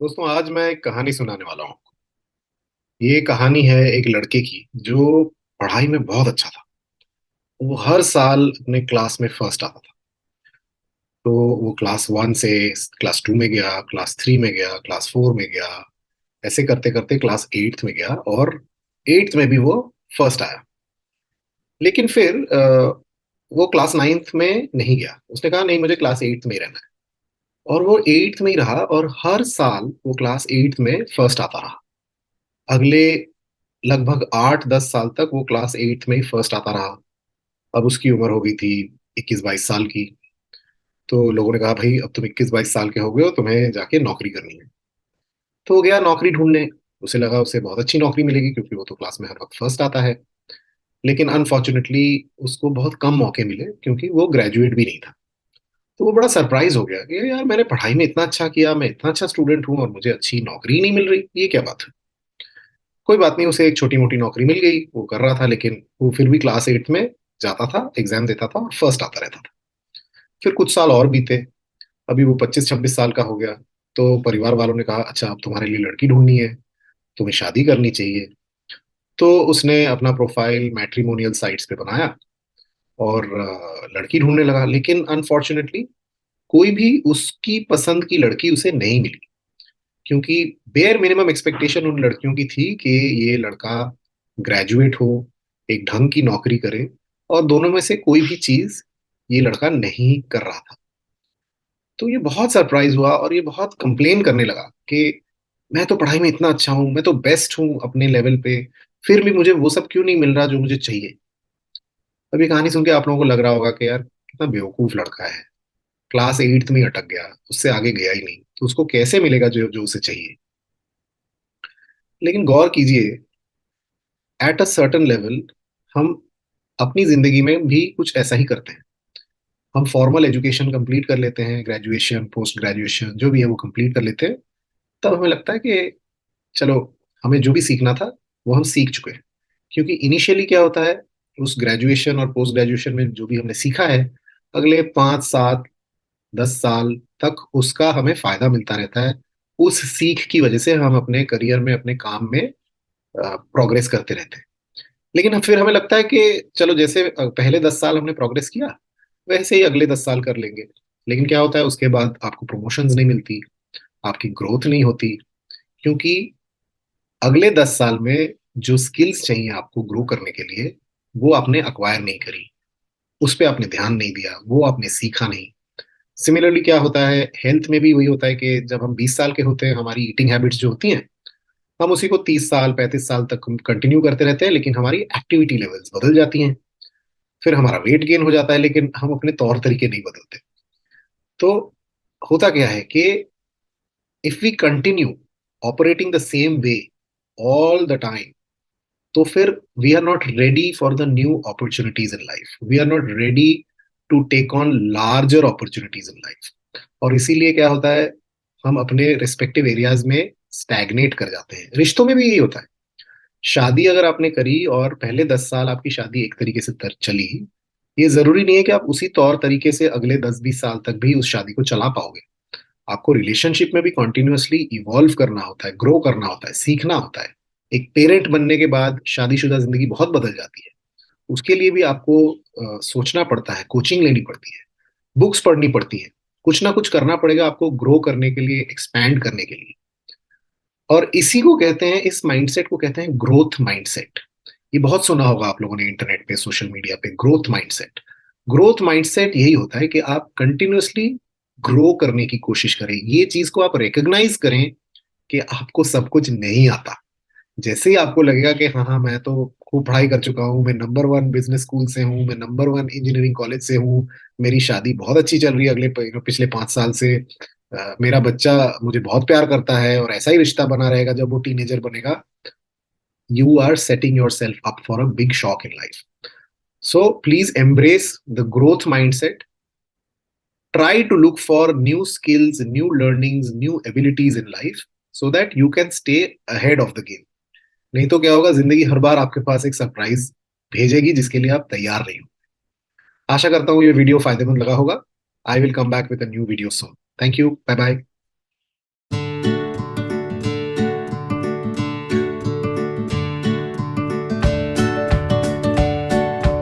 दोस्तों, आज मैं एक कहानी सुनाने वाला हूँ। ये कहानी है एक लड़के की जो पढ़ाई में बहुत अच्छा था। वो हर साल अपने क्लास में फर्स्ट आता था। तो वो क्लास 1 से क्लास 2 में गया, क्लास 3 में गया, क्लास 4 में गया। ऐसे करते करते क्लास 8 में गया और 8th में भी वो फर्स्ट आया। लेकिन फिर वो क्लास 9th में नहीं गया। उसने कहा नहीं, मुझे क्लास 8th में ही रहना है। और वो 8th में ही रहा और हर साल वो क्लास 8th में फर्स्ट आता रहा। अगले लगभग 8-10 साल तक वो क्लास 8th में ही फर्स्ट आता रहा। अब उसकी उम्र हो गई थी 21-22 साल की। तो लोगों ने कहा, भाई अब तुम 21-22 साल के हो गए हो, तुम्हें जाके नौकरी करनी है। तो वो गया नौकरी ढूंढने। उसे लगा उसे बहुत अच्छी नौकरी मिलेगी क्योंकि वो तो क्लास में हर वक्त फर्स्ट आता है। लेकिन अनफॉर्चुनेटली उसको बहुत कम मौके मिले क्योंकि वो ग्रेजुएट भी नहीं था। तो वो बड़ा सरप्राइज हो गया कि यार, मैंने पढ़ाई में इतना अच्छा किया, मैं इतना अच्छा स्टूडेंट हूँ और मुझे अच्छी नौकरी नहीं मिल रही, ये क्या बात है। कोई बात नहीं, उसे एक छोटी मोटी नौकरी मिल गई, वो कर रहा था। लेकिन वो फिर भी क्लास 8th में जाता था, एग्जाम देता था और फर्स्ट आता रहता था। फिर कुछ साल और बीते। अभी वो 25-26 साल का हो गया। तो परिवार वालों ने कहा, अच्छा अब तुम्हारे लिए लड़की ढूंढनी है, तुम्हें शादी करनी चाहिए। तो उसने अपना प्रोफाइल मैट्रिमोनियल साइट्स पे बनाया और लड़की ढूंढने लगा। लेकिन अनफॉर्चुनेटली कोई भी उसकी पसंद की लड़की उसे नहीं मिली। क्योंकि बेयर मिनिमम एक्सपेक्टेशन उन लड़कियों की थी कि ये लड़का ग्रेजुएट हो, एक ढंग की नौकरी करे। और दोनों में से कोई भी चीज ये लड़का नहीं कर रहा था। तो ये बहुत सरप्राइज हुआ और ये बहुत कंप्लेन करने लगा कि मैं तो पढ़ाई में इतना अच्छा हूँ, मैं तो बेस्ट हूँ अपने लेवल पे, फिर भी मुझे वो सब क्यों नहीं मिल रहा जो मुझे चाहिए। अब ये कहानी सुन के आप लोगों को लग रहा होगा कि यार कितना बेवकूफ लड़का है। क्लास 8th में ही अटक गया, उससे आगे गया ही नहीं, तो उसको कैसे मिलेगा जो जो उसे चाहिए। लेकिन गौर कीजिए, एट अ सर्टन लेवल हम अपनी जिंदगी में भी कुछ ऐसा ही करते हैं। हम फॉर्मल एजुकेशन कंप्लीट कर लेते हैं, ग्रेजुएशन पोस्ट ग्रेजुएशन जो भी है वो कंप्लीट कर लेते हैं। तब हमें लगता है कि चलो, हमें जो भी सीखना था वो हम सीख चुके हैं। क्योंकि इनिशियली क्या होता है, उस ग्रेजुएशन और पोस्ट ग्रेजुएशन में जो भी हमने सीखा है, अगले 5-7-10 साल तक उसका हमें फायदा मिलता रहता है। उस सीख की वजह से हम अपने करियर में, अपने काम में प्रोग्रेस करते रहते हैं। लेकिन फिर हमें लगता है कि चलो, जैसे पहले 10 साल हमने प्रोग्रेस किया, वैसे ही अगले 10 साल कर लेंगे। लेकिन क्या होता है, उसके बाद आपको प्रमोशंस नहीं मिलती, आपकी ग्रोथ नहीं होती। क्योंकि अगले 10 साल में जो स्किल्स चाहिए आपको ग्रो करने के लिए, वो आपने अक्वायर नहीं करी, उस पर आपने ध्यान नहीं दिया, वो आपने सीखा नहीं। सिमिलरली क्या होता है, हेल्थ में भी वही होता है कि जब हम 20 साल के होते हैं, हमारी ईटिंग हैबिट्स जो होती हैं, हम उसी को 30 साल 35 साल तक कंटिन्यू करते रहते हैं। लेकिन हमारी एक्टिविटी लेवल्स बदल जाती हैं। फिर हमारा वेट गेन हो जाता है, लेकिन हम अपने तौर तरीके नहीं बदलते। तो होता क्या है कि if we continue operating the same way all the time, तो फिर we are not ready for the new opportunities in life, we are not ready to take on larger opportunities in life. और इसीलिए क्या होता है, हम अपने respective areas में स्टैग्नेट कर जाते हैं। रिश्तों में भी यही होता है। शादी अगर आपने करी और पहले 10 साल आपकी शादी एक तरीके से चली, ये जरूरी नहीं है कि आप उसी तौर तरीके से अगले 10-20 साल तक भी उस शादी को चला पाओगे। आपको रिलेशनशिप में भी कॉन्टिन्यूअसली इवॉल्व करना होता है, ग्रो करना होता है, सीखना होता है। एक पेरेंट बनने के बाद शादीशुदा जिंदगी बहुत बदल जाती है। उसके लिए भी आपको सोचना पड़ता है, कोचिंग लेनी पड़ती है, बुक्स पढ़नी पड़ती है, कुछ ना कुछ करना पड़ेगा आपको ग्रो करने के लिए, एक्सपैंड करने के लिए। और इसी को कहते हैं, इस माइंडसेट को कहते हैं ग्रोथ माइंडसेट। ये बहुत सुना होगा आप लोगों ने इंटरनेट पे, सोशल मीडिया पे, ग्रोथ माइंडसेट। ग्रोथ माइंडसेट यही होता है कि आप कंटिन्यूअसली ग्रो करने की कोशिश करें। ये चीज को आप रिकॉग्नाइज करें कि आपको सब कुछ नहीं आता। जैसे ही आपको लगेगा कि हाँ हाँ, मैं तो खूब पढ़ाई कर चुका हूँ, मैं नंबर 1 बिजनेस स्कूल से हूँ, मैं नंबर 1 इंजीनियरिंग कॉलेज से हूँ, मेरी शादी बहुत अच्छी चल रही है अगले पिछले 5 साल से, मेरा बच्चा मुझे बहुत प्यार करता है और ऐसा ही रिश्ता बना रहेगा जब वो टीनेजर बनेगा, you are setting yourself up for a big shock in life. So please embrace the growth mindset. Try to look for new skills, new learnings, new abilities in life so that you can stay ahead of the game. नहीं तो क्या होगा, जिंदगी हर बार आपके पास एक surprise भेजेगी जिसके लिए आप तैयार नहीं हो। आशा करता हूँ ये वीडियो फायदेमंद लगा होगा। I will come back with a new video soon. Thank you, bye bye.